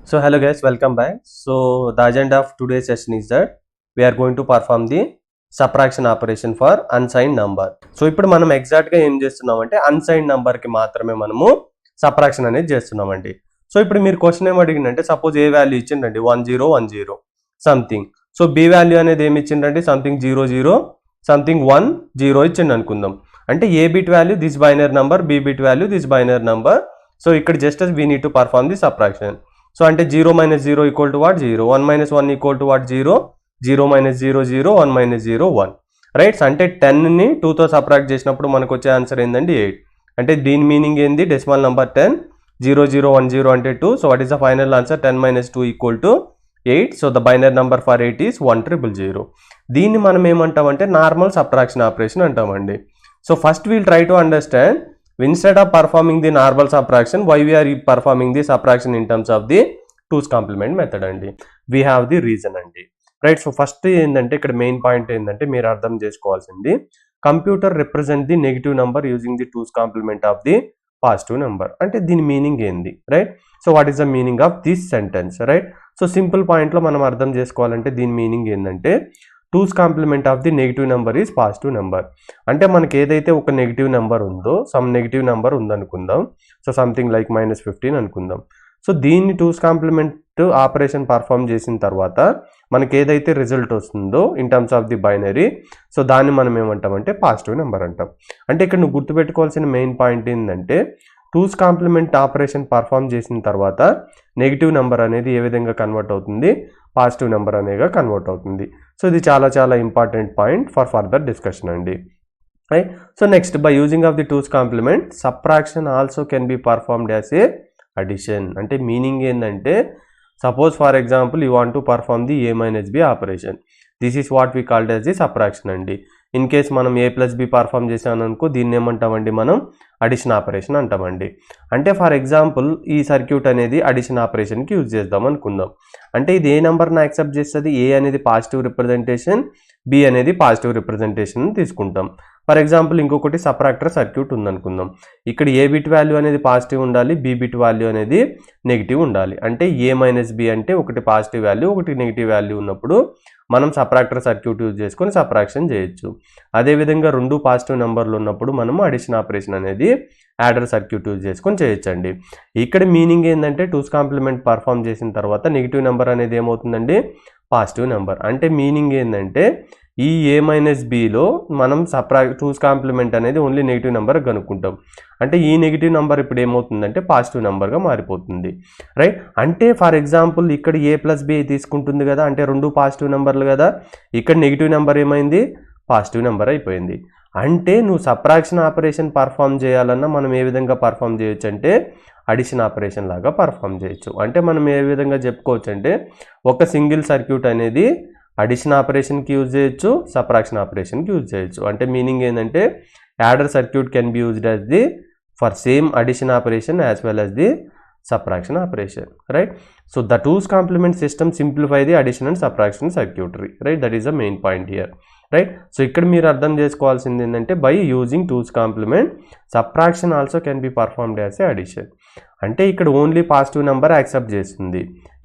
So hello guys, welcome back. So the agenda of today's session is that we are going to perform the subtraction operation for unsigned number. So ఇప్పుడు మనం exact గా ఏం చేస్తున్నామంటే unsigned number కి మాత్రమే మనము subtraction అనేది చేస్తున్నామండి. సో ఇప్పుడు మీరు క్వశ్చన్ ఏం అడిగిందంటే సపోజ్ ఏ వాల్యూ ఇచ్చిండండి 1010 సంథింగ్. సో బి వాల్యూ అనేది ఏమి ఇచ్చిండండి సంథింగ్ 00 సంథింగ్ 10 ఇచ్చిండు అనుకుందాం. అంటే A bit value this binary number, B bit value this binary number. So ఇక్కడ just we need to perform the subtraction. So అంటే 0 - 0 equal to what 0, 1 - 1 equal to what 0, 0 - 0 0, 1 - 0 1. Rights అంటే 10ని 2తో సబ్ట్రాక్ట్ చేసినప్పుడు మనకు వచ్చే ఆన్సర్ ఏంటండి 8. అంటే దీని మీనింగ్ ఏంది డెసిమల్ నెంబర్ 10, 0 0 1 0 అంటే 2. So what is the final answer 10 - 2 equal to 8. So the binary number for 8 is 1000. దీన్ని మనం ఏమంటామంటే నార్మల్ సబ్ట్రాక్షన్ ఆపరేషన్ అంటామండి. So first we'll try to understand instead of performing the normal subtraction, why we are performing the subtraction in terms of the 2's complement method అండి. we have the reason అండి. Right. So first ఏంటంటే ఇక్కడ main point ఏంటంటే మీరు అర్థం చేసుకోవాల్సింది computer represent the negative number using the 2's complement of the positive number. అంటే దీని మీనింగ్ ఏంది right. So what is the meaning of this sentence right. So simple పాయింట్లో మనం అర్థం చేసుకోవాలంటే దీని మీనింగ్ ఏంటంటే 2's complement of the negative number is positive number. అంటే మనకి ఏదైతే ఒక నెగిటివ్ నెంబర్ ఉందో సమ్ నెగిటివ్ నెంబర్ ఉందనుకుందాం. సో సంథింగ్ లైక్ -15 అనుకుందాం. సో దీన్ని 2's complement ఆపరేషన్ పర్ఫామ్ చేసిన తర్వాత మనకి ఏదైతే రిజల్ట్ వస్తుందో in terms of the binary, so దాన్ని మనం ఏమంటామంటే పాజిటివ్ నెంబర్ అంటాం. అంటే ఇక్కడ నువ్వు గుర్తుపెట్టుకోవాల్సిన మెయిన్ పాయింట్ ఏంటంటే 2's complement ఆపరేషన్ పర్ఫామ్ చేసిన తర్వాత నెగిటివ్ నెంబర్ అనేది ఏ విధంగా కన్వర్ట్ అవుతుంది, పాజిటివ్ నెంబర్ అనేగా కన్వర్ట్ అవుతుంది. సో ఇది చాలా చాలా important point for further discussion అండి. Right. So next by using of the 2's complement subtraction also can be performed as a addition. అంటే మీనింగ్ ఏంటంటే suppose for example you want to perform the a - b operation. This is what we called as the subtraction అండి. In case మనం a + b perform చేసాను అనుకో దీన్ని ఏమంటామండి మనం addition operation అంటామండి. అంటే ఫర్ ఎగ్జాంపుల్ ఈ సర్క్యూట్ అనేది అడిషన్ ఆపరేషన్కి యూజ్ చేద్దాం అనుకుందాం. అంటే ఇది ఏ నెంబర్ని యాక్సెప్ట్ చేస్తుంది, ఏ అనేది పాజిటివ్ రిప్రజెంటేషన్, బి అనేది పాజిటివ్ రిప్రజెంటేషన్ తీసుకుంటాం. ఫర్ ఎగ్జాంపుల్ ఇంకొకటి సబ్ట్రాక్టర్ సర్క్యూట్ ఉందనుకుందాం. ఇక్కడ ఏ బిట్ వాల్యూ అనేది పాజిటివ్ ఉండాలి, బి బిట్ వాల్యూ అనేది నెగిటివ్ ఉండాలి. అంటే a - b అంటే ఒకటి పాజిటివ్ వాల్యూ ఒకటి నెగిటివ్ వాల్యూ ఉన్నప్పుడు మనం సబ్ట్రాక్టర్ సర్క్యూట్ యూజ్ చేసుకొని సబ్ట్రాక్షన్ చేయొచ్చు. అదేవిధంగా రెండు పాజిటివ్ నెంబర్లు ఉన్నప్పుడు మనము అడిషన్ ఆపరేషన్ అనేది యాడర్ సర్క్యూట్ యూజ్ చేసుకొని చేయొచ్చండి. ఇక్కడ మీనింగ్ ఏంటంటే 2's complement పర్ఫామ్ చేసిన తర్వాత నెగిటివ్ నెంబర్ అనేది ఏమవుతుందండి పాజిటివ్ నెంబర్. అంటే మీనింగ్ ఏంటంటే ఈ a - bలో మనం 2's complement అనేది ఓన్లీ నెగిటివ్ నెంబర్ కనుక్కుంటాం. అంటే ఈ నెగిటివ్ నెంబర్ ఇప్పుడు ఏమవుతుందంటే పాజిటివ్ నెంబర్గా మారిపోతుంది. రైట్. అంటే ఫర్ ఎగ్జాంపుల్ ఇక్కడ a + b తీసుకుంటుంది కదా, అంటే రెండు పాజిటివ్ నెంబర్లు కదా, ఇక్కడ నెగిటివ్ నెంబర్ ఏమైంది పాజిటివ్ నెంబర్ అయిపోయింది. అంటే నువ్వు సబ్ట్రాక్షన్ ఆపరేషన్ పర్ఫామ్ చేయాలన్నా మనం ఏ విధంగా పర్ఫామ్ చేయొచ్చు అంటే అడిషన్ ఆపరేషన్ లాగా పర్ఫామ్ చేయొచ్చు. అంటే మనం ఏ విధంగా చెప్పుకోవచ్చు అంటే ఒక సింగిల్ సర్క్యూట్ అనేది అడిషన్ ఆపరేషన్కి యూజ్ చేయొచ్చు, సబ్ట్రాక్షన్ ఆపరేషన్కి యూజ్ చేయొచ్చు. అంటే మీనింగ్ ఏంటంటే adder circuit can be used as the for same addition operation as well as the subtraction operation. Right. So the 2's complement system simplify the addition and subtraction circuitry. Right. That is the main point here. Right. So ఇక్కడ మీరు అర్థం చేసుకోవాల్సింది ఏంటంటే by using 2's complement subtraction also can be performed as a addition. అంటే ఇక్కడ only positive number accept చేస్తుంది,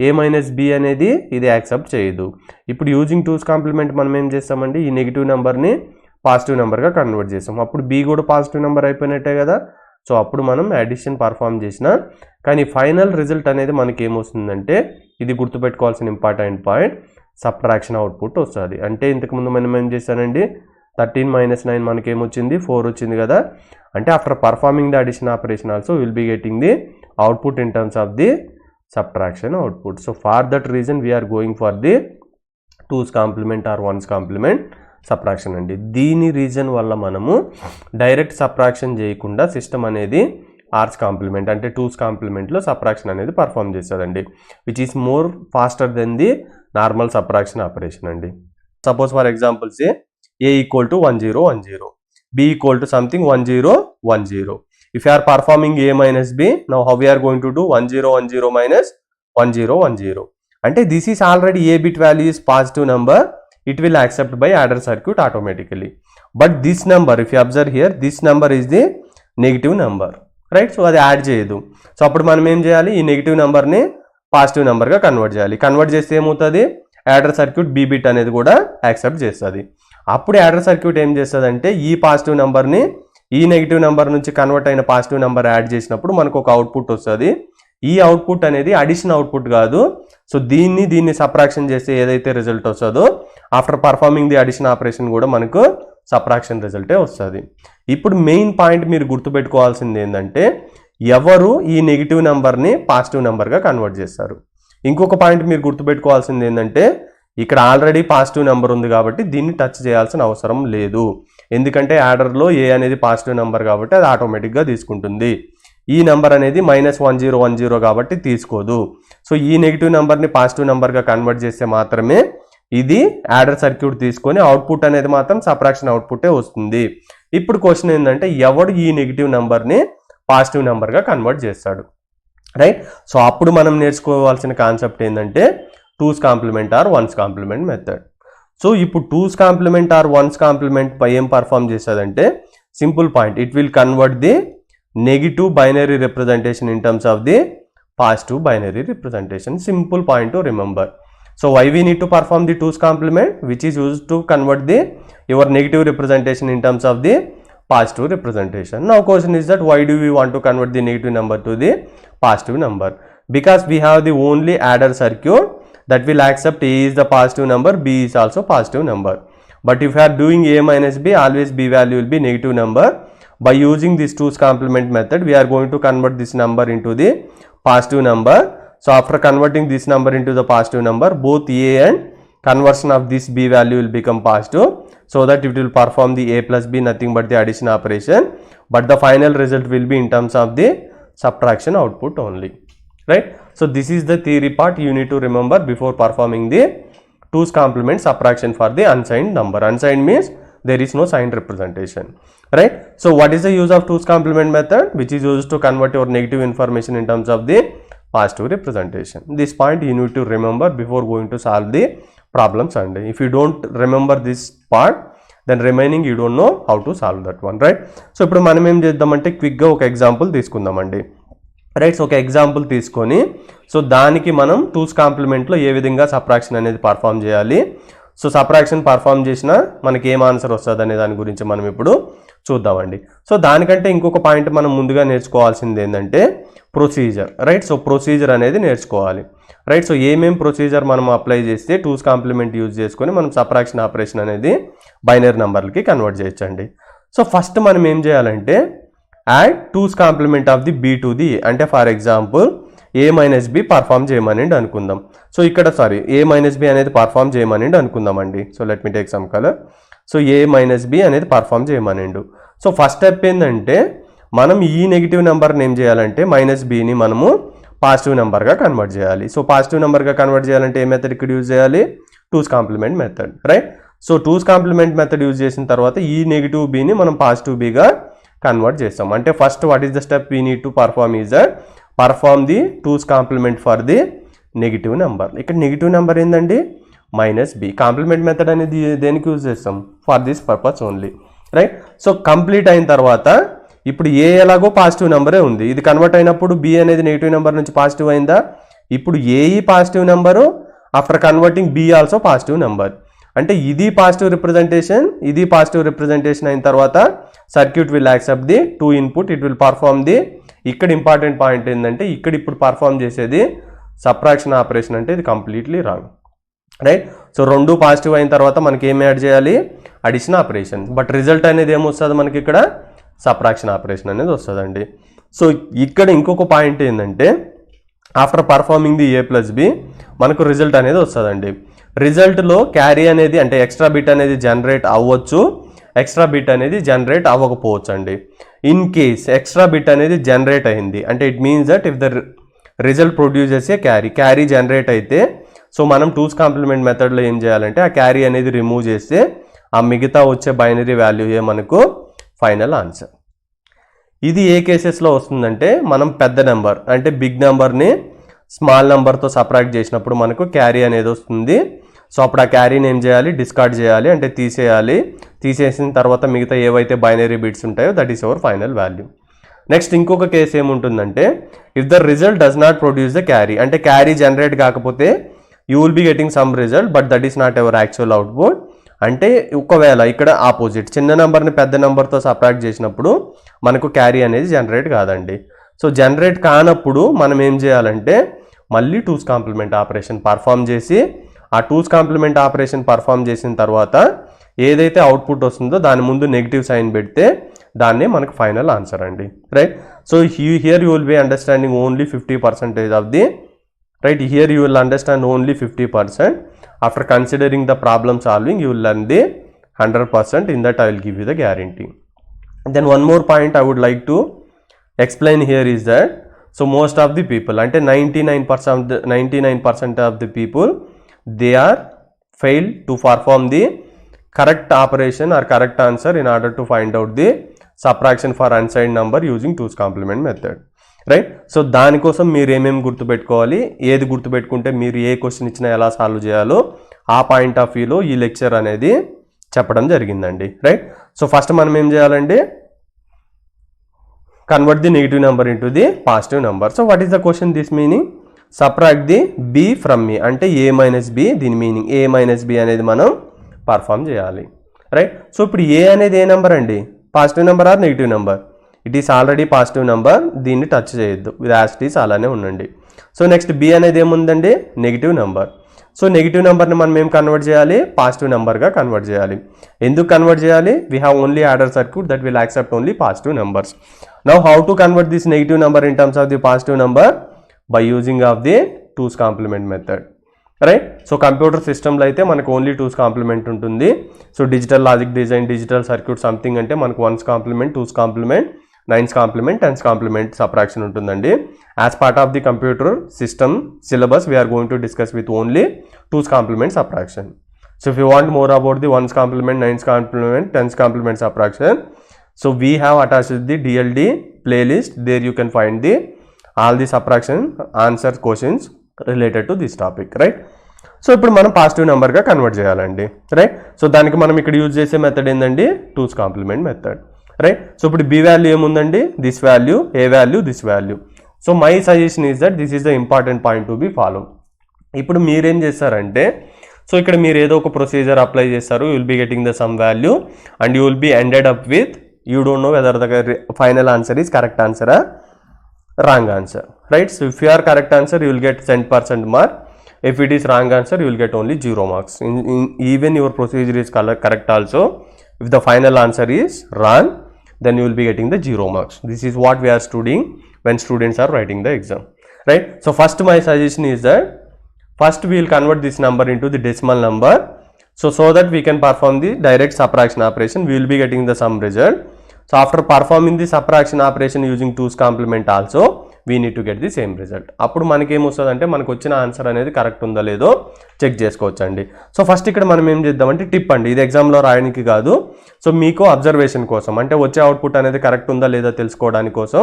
a - b అనేది ఇది యాక్సెప్ట్ చేయదు. ఇప్పుడు యూజింగ్ 2's complement మనం ఏం చేస్తామండి ఈ నెగిటివ్ నెంబర్ని పాజిటివ్ నెంబర్గా కన్వర్ట్ చేస్తాం. అప్పుడు b కూడా పాజిటివ్ నెంబర్ అయిపోయినట్టే కదా. సో అప్పుడు మనం అడిషన్ పర్ఫామ్ చేసిన కానీ ఫైనల్ రిజల్ట్ అనేది మనకి ఏమొస్తుందంటే ఇది గుర్తుపెట్టుకోవాల్సిన ఇంపార్టెంట్ పాయింట్ సబ్ట్రాక్షన్ అవుట్పుట్ వస్తుంది. అంటే ఇంతకుముందు మనం ఏం చేశానండి 13 - 9 మనకి ఏమొచ్చింది 4 వచ్చింది కదా. అంటే after performing the addition operation also will be getting the output in terms of the subtraction output. So for that reason we are going for the 2's complement or 1's complement subtraction అండి. దీని reason వల్ల మనము direct subtraction చేయకుండా system అనేది ఆర్స్ complement అంటే 2's complementలో subtraction అనేది perform చేస్తుందండి, which is more faster than the normal subtraction operation అండి. Suppose for example say a equal to 1010, b equal to something 1010. If you are performing a - b, now how we are going to do 1010 - 1010. అంటే this is already a bit value is positive number, it will accept by adder circuit automatically. But this number, if you observe here, this number is the negative number, right? So అది add చేయదు. So అప్పుడు మనం ఏం చేయాలి ఈ negative నెంబర్ని positive నెంబర్గా convert చేయాలి. కన్వర్ట్ చేస్తే ఏమవుతుంది, యాడర్ సర్క్యూట్ బి బిట్ అనేది కూడా యాక్సెప్ట్ చేస్తుంది. అప్పుడు యాడర్ సర్క్యూట్ ఏం చేస్తుంది అంటే ఈ పాజిటివ్ నెంబర్ని ఈ నెగిటివ్ నెంబర్ నుంచి కన్వర్ట్ అయిన పాజిటివ్ నెంబర్ యాడ్ చేసినప్పుడు మనకు ఒక అవుట్పుట్ వస్తుంది. ఈ అవుట్పుట్ అనేది అడిషన్ అవుట్పుట్ కాదు. సో దీన్ని సబ్ట్రాక్షన్ చేస్తే ఏదైతే రిజల్ట్ వస్తుందో after performing the addition operation కూడా మనకు సబ్ట్రాక్షన్ రిజల్టే వస్తుంది. ఇప్పుడు మెయిన్ పాయింట్ మీరు గుర్తుపెట్టుకోవాల్సింది ఏంటంటే ఎవరు ఈ నెగిటివ్ నెంబర్ని పాజిటివ్ నెంబర్గా కన్వర్ట్ చేస్తారు. ఇంకొక పాయింట్ మీరు గుర్తుపెట్టుకోవాల్సింది ఏంటంటే ఇక్కడ ఆల్రెడీ పాజిటివ్ నెంబర్ ఉంది కాబట్టి దీన్ని టచ్ చేయాల్సిన అవసరం లేదు. ఎందుకంటే యాడర్లో ఏ అనేది పాజిటివ్ నెంబర్ కాబట్టి అది ఆటోమేటిక్గా తీసుకుంటుంది. ఈ నెంబర్ అనేది -1010 కాబట్టి తీసుకోదు. సో ఈ నెగిటివ్ నెంబర్ని పాజిటివ్ నెంబర్గా కన్వర్ట్ చేస్తే మాత్రమే ఇది యాడర్ సర్క్యూట్ తీసుకొని అవుట్పుట్ అనేది మాత్రం సబ్ట్రాక్షన్ అవుట్పుటే వస్తుంది. ఇప్పుడు క్వశ్చన్ ఏంటంటే ఎవడు ఈ నెగిటివ్ నెంబర్ని పాజిటివ్ నెంబర్గా కన్వర్ట్ చేస్తాడు, రైట్? సో అప్పుడు మనం నేర్చుకోవాల్సిన కాన్సెప్ట్ ఏంటంటే 2's complement or 1's complement method. So ఇప్పుడు 2's complement or 1's complement పై ఏం పర్ఫామ్ చేస్తుందంటే simple point, it will convert the negative binary representation in terms of the positive binary representation. Simple point to remember. So why we need to perform the 2's complement, which is used to convert your negative representation in terms of the positive representation. Now question is that why do we want to convert the negative number to the positive number? Because we have the only adder circuit that will accept A is the positive number, B is also positive number. But if you are doing A minus B, always B value will be negative number. By using this 2's complement method, we are going to convert this number into the positive number. So after converting this number into the positive number, both A and conversion of this B value will become positive, so that it will perform the A plus B nothing but the addition operation, but the final result will be in terms of the subtraction output only, right? So this is the theory part you need to remember before performing the 2's complement subtraction for the unsigned number. Unsigned means there is no signed representation, right? So what is the use of 2's complement method, which is used to convert your negative information in terms of the positive representation. This point you need to remember before going to solve the problems, and if you don't remember this part then remaining you don't know how to solve that one, right? So ఇప్పుడు మనం ఏం చేద్దామంటే క్విక్గా ఒక example తీసుకుందామండి, right? So ఒక example తీసుకొని so దానికి మనం 2's కాంప్లిమెంట్లో ఏ విధంగా సబ్ట్రాక్షన్ అనేది పర్ఫామ్ చేయాలి, సో సబ్ట్రాక్షన్ పర్ఫామ్ చేసినా మనకి ఏం ఆన్సర్ వస్తుంది అనే దాని గురించి మనం ఇప్పుడు చూద్దామండి. సో దానికంటే ఇంకొక పాయింట్ మనం ముందుగా నేర్చుకోవాల్సింది ఏంటంటే ప్రొసీజర్, రైట్? సో ప్రొసీజర్ అనేది నేర్చుకోవాలి, రైట్? సో ఏమేం ప్రొసీజర్ మనం అప్లై చేస్తే 2's కాంప్లిమెంట్ యూజ్ చేసుకొని మనం సబ్ట్రాక్షన్ ఆపరేషన్ అనేది బైనరీ నెంబర్లకి కన్వర్ట్ చేయొచ్చండి. సో ఫస్ట్ మనం ఏం చేయాలంటే add 2's complement of the B to the, అంటే for example A minus B perform చేయమని అనుకుందాం. సో ఇక్కడ A మైనస్ బి అనేది పర్ఫామ్ చేయమని అనుకుందామండి. So let me take some colour. So A minus B అనేది పర్ఫామ్ చేయమనిండు. సో ఫస్ట్ స్టెప్ ఏంటంటే మనం ఈ నెగిటివ్ నెంబర్ని ఏం చేయాలంటే మైనస్ బిని మనము పాజిటివ్ నెంబర్గా కన్వర్ట్ చేయాలి. సో పాజిటివ్ నెంబర్గా కన్వర్ట్ చేయాలంటే ఏ మెథడ్ ఇక్కడ యూజ్ చేయాలి, 2's complement method, right? So 2's complement method use చేసిన తర్వాత ఈ నెగిటివ్ బిని మనం పాజిటివ్ బిగా కన్వర్ట్ చేస్తాం. అంటే first what is the step we need to perform is that perform the 2's compliment for the negative number. ఇక్కడ negative number ఏంటండి, minus B. Complement method అనేది దేనికి యూజ్ చేస్తాం, for this purpose only, right? So complete అయిన తర్వాత ఇప్పుడు ఏ ఎలాగో positive నెంబరే ఉంది, ఇది కన్వర్ట్ అయినప్పుడు బి అనేది నెగిటివ్ నెంబర్ నుంచి పాజిటివ్ అయిందా, ఇప్పుడు A positive number after converting B also positive number, అంటే ఇది పాజిటివ్ రిప్రజెంటేషన్ ఇది పాజిటివ్ రిప్రజెంటేషన్ అయిన తర్వాత circuit will accept the 2 input, it will perform the. ఇక్కడ ఇంపార్టెంట్ పాయింట్ ఏంటంటే ఇక్కడ ఇప్పుడు పర్ఫామ్ చేసేది సబ్ట్రాక్షన్ ఆపరేషన్, అంటే ఇది కంప్లీట్లీ రాంగ్, రైట్? సో రెండు పాజిటివ్ అయిన తర్వాత మనకి ఏం యాడ్ చేయాలి, అడిషన్ ఆపరేషన్, బట్ రిజల్ట్ అనేది ఏమొస్తుంది మనకి ఇక్కడ సబ్ట్రాక్షన్ ఆపరేషన్ అనేది వస్తుందండి. సో ఇక్కడ ఇంకొక పాయింట్ ఏంటంటే after performing the A plus B మనకు రిజల్ట్ అనేది వస్తుందండి. రిజల్ట్లో క్యారీ అనేది అంటే ఎక్స్ట్రా బిట్ అనేది జనరేట్ అవ్వచ్చు, ఎక్స్ట్రా బిట్ అనేది జనరేట్ అవ్వకపోవచ్చు అండి. ఇన్ కేస్ ఎక్స్ట్రా బిట్ అనేది జనరేట్ అయింది అంటే it means that if the result produces a carry generate అయితే సో మనం 2's కాంప్లిమెంట్ మెథడ్లో ఏం చేయాలంటే ఆ క్యారీ అనేది రిమూవ్ చేస్తే ఆ మిగతా వచ్చే బైనరీ వాల్యూయే మనకు ఫైనల్ ఆన్సర్. ఇది ఏ కేసెస్లో వస్తుందంటే మనం పెద్ద నెంబర్ అంటే బిగ్ నెంబర్ని స్మాల్ నెంబర్తో సబ్ట్రాక్ట్ చేసినప్పుడు మనకు క్యారీ అనేది వస్తుంది. సో అప్పుడు ఆ క్యారీని ఏం చేయాలి, డిస్కార్డ్ చేయాలి, అంటే తీసేయాలి. తీసేసిన తర్వాత మిగతా ఏవైతే బైనరీ బిట్స్ ఉంటాయో that is our final value. Next ఇంకొక కేసు ఏముంటుందంటే if the result does not produce the carry, అంటే క్యారీ జనరేట్ కాకపోతే you will be getting some result but that is not ever actual output. అంటే ఒకవేళ ఇక్కడ opposite చిన్న నెంబర్ని పెద్ద నెంబర్తో సబ్ట్రాక్ట్ చేసినప్పుడు మనకు క్యారీ అనేది జనరేట్ కాదండి. సో జనరేట్ కానప్పుడు మనం ఏం చేయాలంటే మళ్ళీ టూస్ కాంప్లిమెంట్ ఆపరేషన్ పర్ఫామ్ చేసి ఆ టూస్ కాంప్లిమెంట్ ఆపరేషన్ పర్ఫామ్ చేసిన తర్వాత ఏదైతే అవుట్పుట్ వస్తుందో దాని ముందు నెగిటివ్ సైన్ పెడితే దాన్నే మనకు ఫైనల్ ఆన్సర్ అండి, right. So here you will B understanding only 50% of the right. Here you will understand only 50%. After considering the problem solving, you will learn the 100%. In that, I will give you the guarantee. And then one more point I would like to explain here is that, so most of the people, ante 99% of the people, they are failed to perform the correct operation or correct answer in order to find out the subtraction for unsigned number using 2's complement method. Right. So దానికోసం మీరు ఏమేమి గుర్తుపెట్టుకోవాలి, ఏది గుర్తుపెట్టుకుంటే మీరు ఏ question ఇచ్చినా ఎలా solve చేయాలో ఆ పాయింట్ ఆఫ్ వ్యూలో ఈ లెక్చర్ అనేది చెప్పడం జరిగిందండి, రైట్. సో ఫస్ట్ మనం ఏం చేయాలండి, convert the negative number into the positive number. So what is the question this meaning, subtract the B from me, అంటే ఏ మైనస్ బి, దీని మీనింగ్ ఏ మైనస్ బి అనేది మనం పర్ఫామ్ చేయాలి, right. So ఇప్పుడు A అనేది ఏ number అండి, positive number or negative number, it is already positive number, దీన్ని టచ్ చేయొద్దు, ఇది యాజ్ ఇట్ ఈస్ అలానే ఉండండి. సో నెక్స్ట్ బి అనేది ఏముందండి, నెగిటివ్ నెంబర్. సో నెగిటివ్ నెంబర్ని మనం ఏం కన్వర్ట్ చేయాలి, పాజిటివ్ నెంబర్గా కన్వర్ట్ చేయాలి. ఎందుకు కన్వర్ట్ చేయాలి, we have only adder circuit that will accept only positive numbers. Now how to convert this negative number in terms of the positive number, by using of the two's complement method, right. So computer సిస్టమ్లో అయితే మనకు only two's complement ఉంటుంది. So digital logic design, digital circuit something అంటే మనకు one's complement, two's complement, nine's complement, ten's complement subtraction ఉంటుందండి. As part of the computer system syllabus we are going to discuss with only two's complement subtraction. So if you want more about the one's complement, nine's complement, ten's complement subtraction, so we have attached the DLD playlist. There you can find the all the subtraction answer questions related to this topic, right. So ఇప్పుడు మనం positive నెంబర్గా convert చేయాలండి, right. So దానికి మనం ఇక్కడ use చేసే method ఏంటండి, two's complement method, right. So ఇప్పుడు బి వాల్యూ ఏముందండి, this value, A value, this value. So my suggestion is that this is the important point to be follow. ఇప్పుడు మీరేం చేస్తారంటే, సో ఇక్కడ మీరు ఏదో ఒక ప్రొసీజర్ అప్లై చేస్తారు, you will be getting the sum value and you will B ended up with, you don't know whether the final answer is correct answer or wrong answer, right. So if you are correct answer you will get 10% mark. If it is wrong answer, you will get only 0 marks. Even your procedure is correct also. If the final answer is wrong, then you will be getting the 0 marks. This is what we are studying when students are writing the exam, right. So first my suggestion is that first we will convert this number into the decimal number. So that we can perform the direct subtraction operation, we will be getting the sum result. So after performing the subtraction operation using 2's complement also, we need to get the same result. అప్పుడు మనకి ఏమొస్తుందంటే మనకు వచ్చిన answer అనేది correct ఉందో లేదో check చేసుకోవచ్చండి. So first ఇక్కడ మనం ఏం చేద్దామంటే టిప్ అండి, ఇది ఎగ్జామ్లో రాయడానికి కాదు, సో మీకు అబ్జర్వేషన్ కోసం, అంటే వచ్చే అవుట్పుట్ అనేది కరెక్ట్ ఉందా లేదా తెలుసుకోవడానికి కోసం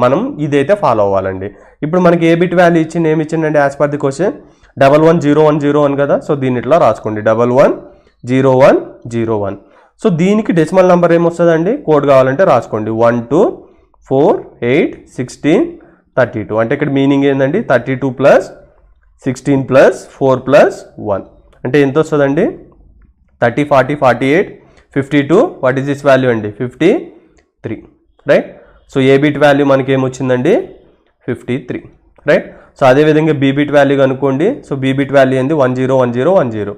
మనం ఇదైతే ఫాలో అవ్వాలండి. ఇప్పుడు మనకి ఏ బిట్ వాల్యూ ఇచ్చింది, ఏమి ఇచ్చిందండి, యాజ్ పర్ ది క్వశ్చన్ 110101 కదా. సో దీన్ని ఇట్లా రాసుకోండి, 110101. సో దీనికి డెసిమల్ నెంబర్ ఏమొస్తుందండి, కోడ్ కావాలంటే రాసుకోండి, 1 2 4 8 16 32. అంటే ఇక్కడ మీనింగ్ ఏంటండి, 32 + 16 + 4 + 1 అంటే ఎంత వస్తుందండి, 30 40 48 52. వాట్ ఈస్ దిస్ వాల్యూ అండి, 53, రైట్. సో ఏ బిట్ వాల్యూ మనకి ఏమొచ్చిందండి, 53, రైట్. సో అదేవిధంగా బీ బిట్ వాల్యూ కనుక్కోండి. సో బీ బిట్ వాల్యూ ఏంది, 101010.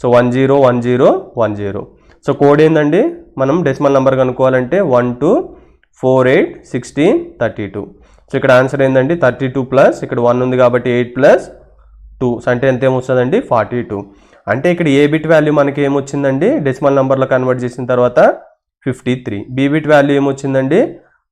సో 101010. సో కోడ్ ఏందండి, మనం డెసిమల్ నెంబర్ కనుక్కోవాలంటే 1 2 4 8 16 32. సో ఇక్కడ ఆన్సర్ ఏంటండి, 32 ప్లస్ ఇక్కడ 1 ఉంది కాబట్టి 8 + 2 అంటే ఎంత ఏమొస్తుందండి, 42. అంటే ఇక్కడ ఏ బిట్ వాల్యూ మనకి ఏమొచ్చిందండి, డెసిమల్ నెంబర్లో కన్వర్ట్ చేసిన తర్వాత 53. బీ బిట్ వాల్యూ ఏమొచ్చిందండి,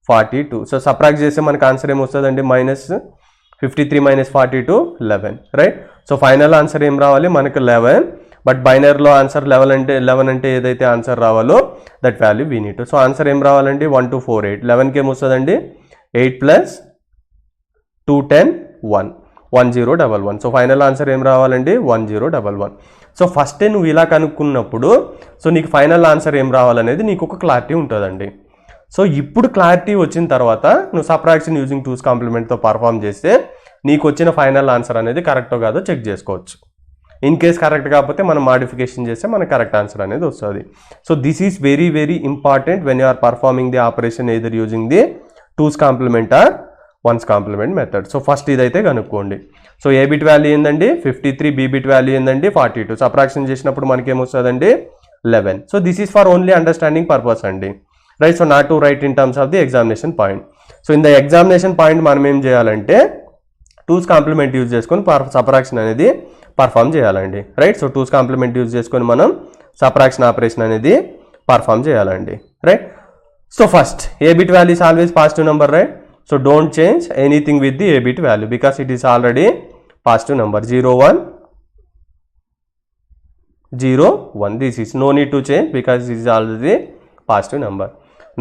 42. సో సబ్ట్రాక్ట్ చేస్తే మనకు ఆన్సర్ ఏమొస్తుందండి, -53 - 42 11, రైట్. సో ఫైనల్ ఆన్సర్ ఏం రావాలి మనకు 11. బట్ బైనరీలో ఆన్సర్ 11 అంటే ఏదైతే ఆన్సర్ రావాలో that value we need to. So answer ఏం రావాలండి, 1 2 4 8. 11కి ఏమొస్తుందండి, 8 + 2 10 1 1011. సో ఫైనల్ ఆన్సర్ ఏం రావాలండి, 1011. సో ఫస్ట్ నువ్వు ఇలా కనుక్కున్నప్పుడు సో నీకు ఫైనల్ ఆన్సర్ ఏం రావాలనేది నీకు ఒక క్లారిటీ ఉంటుందండి. సో ఇప్పుడు క్లారిటీ వచ్చిన తర్వాత నువ్వు సబ్ట్రాక్షన్ యూజింగ్ 2's కాంప్లిమెంట్తో పర్ఫామ్ చేస్తే నీకు వచ్చిన ఫైనల్ ఆన్సర్ అనేది కరెక్టో కాదో చెక్ చేసుకోవచ్చు. ఇన్ కేస్ కరెక్ట్ కాకపోతే మనం మాడిఫికేషన్ చేస్తే మనకు కరెక్ట్ ఆన్సర్ అనేది వస్తుంది. So this is very very important when you are performing the operation either using the 2's complement or 1's complement method. So first ఇదైతే కనుక్కోండి. సో ఏ bit value ఏందండి 53, B bit value ఏందండి 42. Subtraction చేసినప్పుడు మనకి ఏమొస్తుందండి 11. So this is for only understanding purpose అండి, right. So not to write in terms of the examination point. So in the examination point మనం ఏం చేయాలంటే 2's కాంప్లిమెంట్ యూజ్ చేసుకొని సబ్ట్రాక్షన్ అనేది పర్ఫామ్ చేయాలండి, right. So 2's complement use చేసుకొని మనం subtraction operation అనేది పర్ఫామ్ చేయాలండి, right. So first A bit value is always positive number, right. So don't change anything with the A bit value because it is already positive number. 0 1 0 1. This is no need to change because this is already positive number.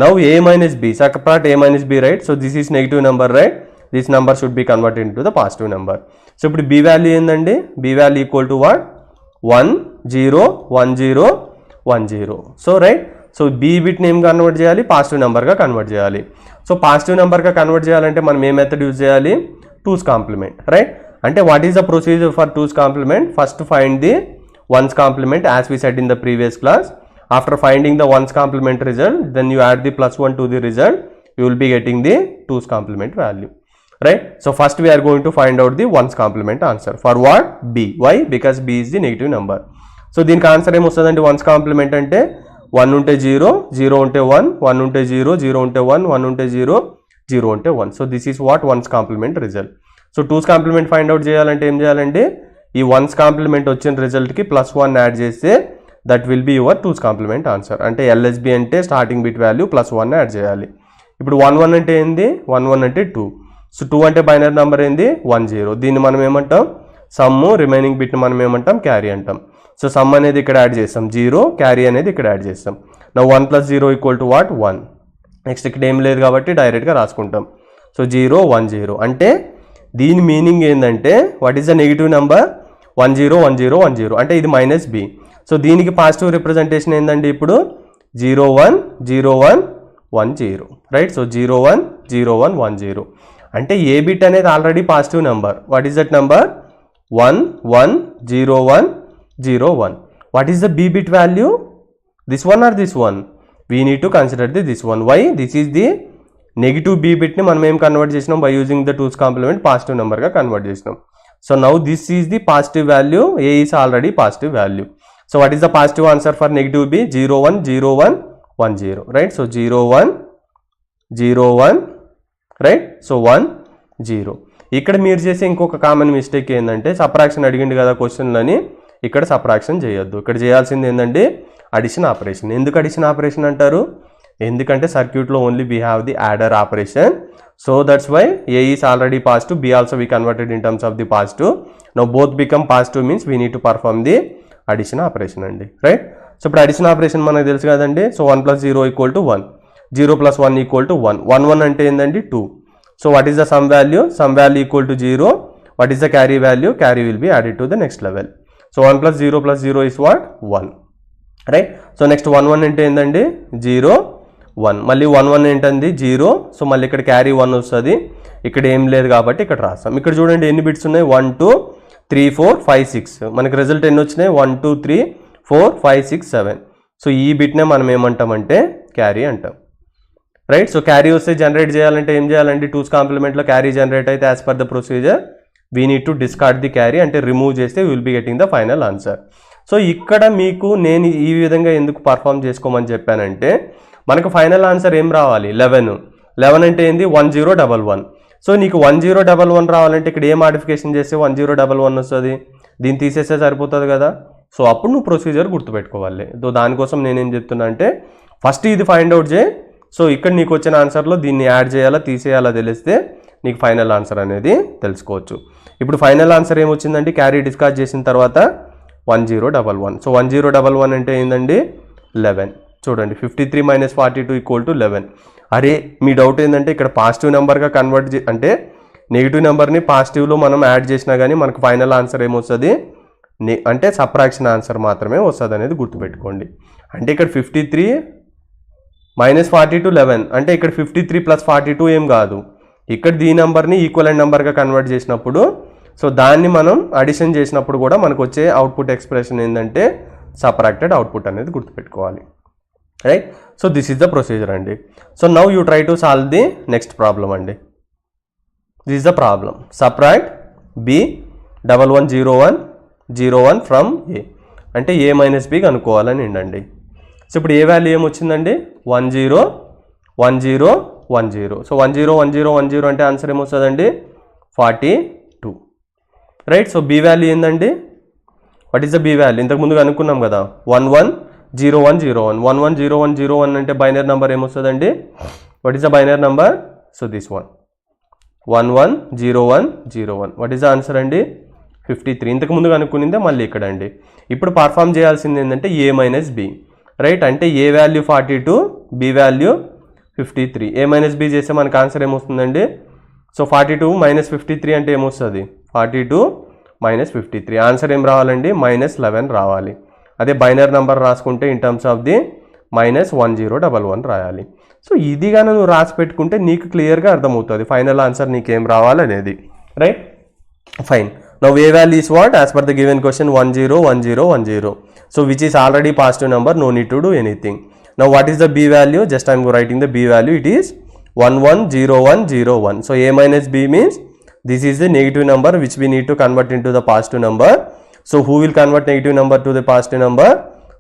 Now a minus b, subtract a minus b, right. So this is negative number, right. This number should be converted into the positive number. So ఇప్పుడు b value ఏందండి, b value equal to what 1 0 1 0 1 0. So right. So b bit name convert చేయాలి, positive నెంబర్గా convert చేయాలి. So positive నెంబర్గా convert చేయాలంటే మనం ఏ method use చేయాలి 2's కాంప్లిమెంట్, రైట్. అంటే what is the procedure for 2's complement? First find the 1's complement as we said in the previous class. After finding the 1's complement result, then you add the +1 to the result, you will be getting the 2's complement value, right. So first we are going to find out the 1's complement answer for what b. Why? Because b is the negative number. So దీనికి answer ఏమొస్తుందండి 1's complement అంటే 1 ఉంటే 0 0 ఉంటే 1 1 ఉంటే 0 0 ఉంటే 1 1 ఉంటే 0 0 ఉంటే 1. So this is what 1's complement result. So 2's complement find out చేయాలంటే ఏం చేయాలండి, ఈ 1's కాంప్లిమెంట్ వచ్చిన రిజల్ట్కి +1 యాడ్ చేస్తే that will be your 2's complement answer. అంటే ఎల్ఎస్బి అంటే స్టార్టింగ్ బిట్ వాల్యూ +1 యాడ్ చేయాలి. ఇప్పుడు 1 1 అంటే ఏంది 1 1 అంటే 2. సో 2 అంటే బైనరీ నెంబర్ ఏంది 1 0. దీన్ని మనం ఏమంటాం సమ్, రిమైనింగ్ బిట్ని మనం ఏమంటాం క్యారీ అంటాం. సో సమ్ అనేది ఇక్కడ యాడ్ చేస్తాం 0, క్యారీ అనేది ఇక్కడ యాడ్ చేస్తాం. నా 1 + 0 ఈక్వల్ టు వాట్ 1. నెక్స్ట్ ఇక్కడ ఏం లేదు కాబట్టి డైరెక్ట్గా రాసుకుంటాం. సో 0 1 0 అంటే దీని మీనింగ్ ఏంటంటే what is the negative number 1 0 1 0 1 0 అంటే ఇది -b. సో దీనికి పాజిటివ్ రిప్రజెంటేషన్ ఏంటండి ఇప్పుడు 0 1 0 1 1 0, రైట్. సో 0 1 0 1 1 0 అంటే ఏ బిట్ అనేది already positive number. What is that number 1 1 0 1 0 1. What is the b bit value, this one or this one? We need to consider this one. Why? This is the negative b బిట్ని మనం ఏం convert చేసినాం by using the 2's complement positive నెంబర్గా convert చేసినాం. So now this is the positive value, a is already positive value. So what is the positive answer for negative b? 0 1 0 1 1 0, right. So 0 1 0 1, right. So 1 0. ఇక్కడ మీరు చేసే ఇంకొక common mistake ఏంటంటే subtraction అడిగింది కదా క్వశ్చన్లని, ఇక్కడ సబ్ట్రాక్షన్ చేయొద్దు. ఇక్కడ చేయాల్సింది ఏంటంటే అడిషన్ ఆపరేషన్. ఎందుకు అడిషన్ ఆపరేషన్ అంటారు? ఎందుకంటే సర్క్యూట్లో only we have the adder operation. So that's why a is already positive, b also we converted in terms of the positive. Now both become positive means we need to perform the addition operation అండి, right. So ఇప్పుడు addition operation మనకు తెలుసు కదండి. So 1 + 0 = 1, 0 + 1 = 1, 1 1 అంటే ఏంటండి 2. So what is the sum value? Some value equal to 0. What is the carry value? Carry will be added to the next level. So 1 + 0 + 0 is what 1, right. So next 1 1 అంటే ఏంటండి 0 1, మళ్ళీ 1 1 ఏంటండి 0. So మళ్ళీ ఇక్కడ carry 1 వస్తుంది. ఇక్కడ ఏం లేదు కాబట్టి ఇక్కడ రాస్తాం. ఇక్కడ చూడండి ఎన్ని బిట్స్ ఉన్నాయి 1 2 3 4 5 6. మనకి రిజల్ట్ ఎన్ని వచ్చినాయి 1 2 3 4 5 6 7. సో ఈ బిట్నే మనం ఏమంటామంటే క్యారీ అంటాం, రైట్. సో క్యారీ వస్తే జనరేట్ చేయాలంటే ఏం చేయాలండి 2's కాంప్లిమెంట్లో క్యారీ జనరేట్ అయితే as per the procedure we need to discard the carry, అంటే రిమూవ్ చేస్తే will be getting the final answer. So ఇక్కడ మీకు నేను ఈ విధంగా ఎందుకు పర్ఫామ్ చేసుకోమని చెప్పానంటే మనకు ఫైనల్ ఆన్సర్ ఏం రావాలి 11. 11 అంటే ఏంది 1 0 1 1. సో నీకు 1 0 1 1 రావాలంటే ఇక్కడ ఏ మాడిఫికేషన్ చేస్తే 1 0 1 1 వస్తుంది? దీన్ని తీసేస్తే సరిపోతుంది కదా. సో అప్పుడు నువ్వు ప్రొసీజర్ గుర్తుపెట్టుకోవాలి. సో దానికోసం నేనేం చెప్తున్నా అంటే ఫస్ట్ ఇది ఫైండ్ అవుట్ చేయి. సో ఇక్కడ నీకు వచ్చిన ఆన్సర్లో దీన్ని యాడ్ చేయాలా తీసేయాలా తెలిస్తే నీకు ఫైనల్ ఆన్సర్ అనేది తెలుసుకోవచ్చు. ఇప్పుడు ఫైనల్ ఆన్సర్ ఏమొచ్చిందండి క్యారీ డిస్కార్డ్ చేసిన తర్వాత 1 0 1 1. సో 1 0 1 1 అంటే ఏంటండి 11. చూడండి 53 - 42 = 11. అరే మీ డౌట్ ఏంటంటే ఇక్కడ పాజిటివ్ నెంబర్గా కన్వర్ట్ అంటే నెగిటివ్ నెంబర్ని పాజిటివ్లో మనం యాడ్ చేసినా కానీ మనకు ఫైనల్ ఆన్సర్ ఏమొస్తుంది అంటే సబ్ట్రాక్షన్ ఆన్సర్ మాత్రమే వస్తుంది అనేది గుర్తుపెట్టుకోండి. అంటే ఇక్కడ 53 -42 11 అంటే ఇక్కడ 53 + 42 ఏం కాదు, ఇక్కడ దీ నెంబర్ని ఈక్వలెంట్ నెంబర్గా కన్వర్ట్ చేసినప్పుడు సో దాన్ని మనం అడిషన్ చేసినప్పుడు కూడా మనకు వచ్చే అవుట్పుట్ ఎక్స్ప్రెషన్ ఏంటంటే సపరాక్టెడ్ అవుట్పుట్ అనేది గుర్తుపెట్టుకోవాలి, right. So this is the procedure అండి. So now you try to solve the next problem అండి. This is the problem, subtract B 110101 from A అంటే A - B కనుక్కోవాలని ఏంటండి. సో ఇప్పుడు ఏ వాల్యూ ఏమొచ్చిందండి 101010. సో 101010 అంటే ఆన్సర్ ఏమొస్తుందండి 42, రైట్. సో B వాల్యూ ఏందండి, what is the B value, ఇంతకుముందు అనుకున్నాం కదా 110101. 110101 అంటే బైనరీ నెంబర్ ఏమొస్తుందండి, what is the binary number, so this one 110101. What is the answer అండి 53. ఇంతకుముందు అనుకునిందే మళ్ళీ ఇక్కడ అండి. ఇప్పుడు పర్ఫామ్ చేయాల్సింది ఏంటంటే A - B, రైట్. అంటే A value 42, B value 53. A - B చేస్తే మనకు ఆన్సర్ ఏమొస్తుందండి, సో 42 - 53 అంటే ఏమొస్తుంది 42 - 53. ఆన్సర్ ఏం రావాలండి -11 రావాలి. అదే బైనరీ నెంబర్ రాసుకుంటే ఇన్ టర్మ్స్ ఆఫ్ ది -1011 రాయాలి. సో ఇది కానీ నువ్వు రాసి పెట్టుకుంటే నీకు క్లియర్గా అర్థమవుతుంది ఫైనల్ ఆన్సర్ నీకేం రావాలనేది, right. Fine. Now A value is what as per the given question 101010. So which is already positive number, no need to do anything. Now what is the B value, just I am writing the B value, it is 110101. So A - B means this is the negative number which we need to convert into the positive number. So who will convert negative number to the positive number,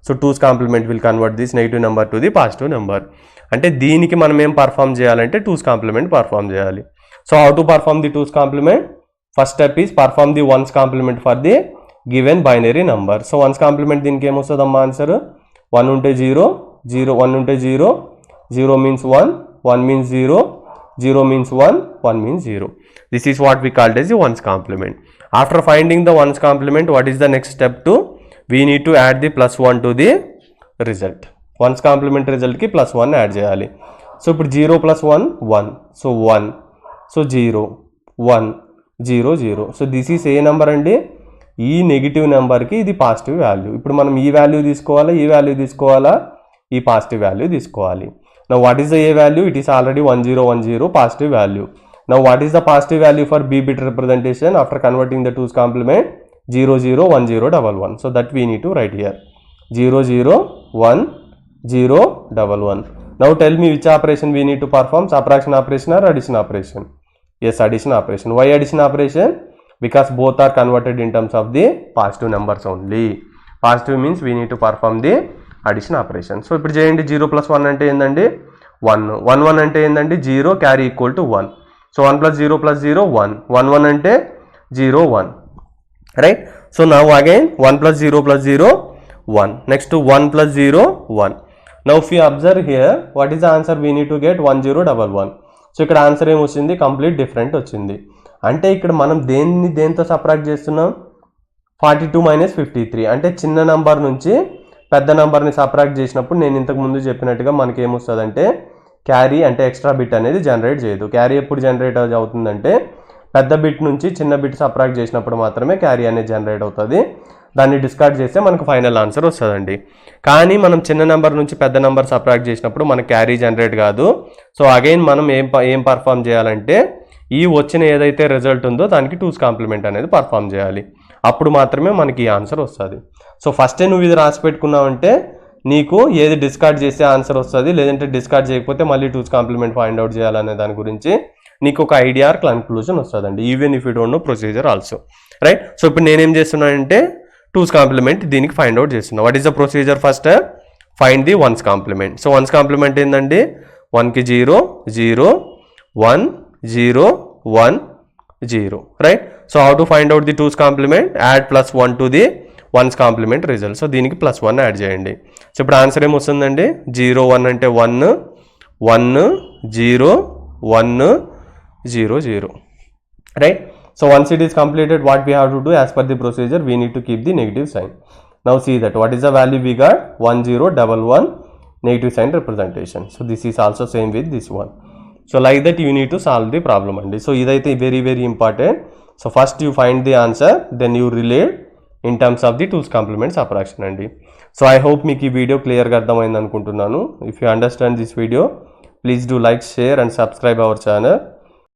so 2's complement will convert this negative number to the positive number. అంటే దీనికి మనం ఏం perform చేయాలంటే 2's complement perform చేయాలి. So how to perform the 2's complement, first step is perform the 1's complement for the given binary number. So 1's complement దీనికి ఏమొస్తుందమ్మా answer, 1 ఉంటే 0 0, 1 ఉంటే 0 0 means 1, 1 means 0, 0 means 1, 1 means 0. This is what we called as the 1's complement. After finding the 1's complement, what is the next step to, we need to add the +1 to the result. 1's complement result కి +1 add చేయాలి. So ఇప్పుడు 0 + 1 1, so 1, so 0 1 0 0. So this is a number అండి, ఈ negative నెంబర్కి ఇది positive value. ఇప్పుడు మనం ఈ వాల్యూ తీసుకోవాలా, ఈ వాల్యూ తీసుకోవాలా, ఈ పాజిటివ్ వాల్యూ తీసుకోవాలి. Now what is the A value, it is already 1010 positive value. Now what is the positive value for B bit representation after converting the 2's complement, 001011. So that we need to write here 001011. Now tell me which operation we need to perform, subtraction operation or addition operation? Yes, addition operation. Why addition operation? Because both are converted in terms of the positive numbers only. Positive means we need to perform the addition operation. So ఇప్పుడు చేయండి, 0 + 1 అంటే ఏందండి 1, 1 1 అంటే ఏందండి 0 carry equal to 1. So 1 + 0 + 0 1, 1 1 అంటే 0 1, right. So now again 1 + 0 + 0 1, next 1 + 0 1. Now if you observe here, what is the answer, we need to get 1011. So ఇక్కడ answer ఏమొచ్చింది, complete different వచ్చింది. అంటే ఇక్కడ మనం దేంతో సపరాక్ట్ చేస్తున్నాం, 42 - 53. అంటే చిన్న నెంబర్ నుంచి పెద్ద నెంబర్ని సపరాక్ట్ చేసినప్పుడు నేను ఇంతకు ముందు చెప్పినట్టుగా మనకి ఏమొస్తుందంటే క్యారీ అంటే ఎక్స్ట్రా బిట్ అనేది జనరేట్ చేయదు. క్యారీ ఎప్పుడు జనరేట్ అవుతుందంటే పెద్ద బిట్ నుంచి చిన్న బిట్ సపరాక్ట్ చేసినప్పుడు మాత్రమే క్యారీ అనేది జనరేట్ అవుతుంది. దాన్ని డిస్కార్డ్ చేస్తే మనకు ఫైనల్ ఆన్సర్ వస్తుందండి. కానీ మనం చిన్న నెంబర్ నుంచి పెద్ద నెంబర్ సపరాక్ట్ చేసినప్పుడు మనకు క్యారీ జనరేట్ కాదు. సో అగైన్ మనం ఏం పర్ఫామ్ చేయాలంటే ఈ వచ్చిన ఏదైతే రిజల్ట్ ఉందో దానికి 2's complement అనేది పర్ఫామ్ చేయాలి. అప్పుడు మాత్రమే మనకి ఈ ఆన్సర్ వస్తుంది. సో ఫస్టే నువ్వు ఇది రాసి పెట్టుకున్నావంటే నీకు ఏది డిస్కార్డ్ చేస్తే ఆన్సర్ వస్తుంది, లేదంటే డిస్కార్డ్ చేయకపోతే మళ్ళీ 2's complement ఫైండ్ అవుట్ చేయాలనే దాని గురించి నీకు ఒక ఐడియా ఆర్ కన్క్లూజన్ వస్తుందండి, even if you don't no procedure also, right. So ఇప్పుడు నేనేం చేస్తున్నానంటే 2's complement దీనికి ఫైండ్ అవుట్ చేస్తున్నా. What is the procedure, first find the 1's complement. So 1's complement ఏంటండి, 1కి 0 0 1 0 1 0, right. So how to find out the 2's complement, add +1 to the 1's complement result. So దీనికి +1 add చేయండి. So ఇప్పుడు answer ఏమొస్తుందండి, 0 1 అంటే 1 1 0 1 0 0, right. So once it is completed, what we have to do as per the procedure, we need to keep the negative sign. Now see that what is the value we got, 1011 negative sign representation. So this is also same with this one. So like that you need to solve the problem andi. So idaithe very very important. So first you find the answer, then you relate in terms of the 2's complement subtraction andi. So I hope మీకు ఈ video క్లియర్గా అర్థమైంది అనుకుంటున్నాను. If you understand this video, please do like, share and subscribe our channel.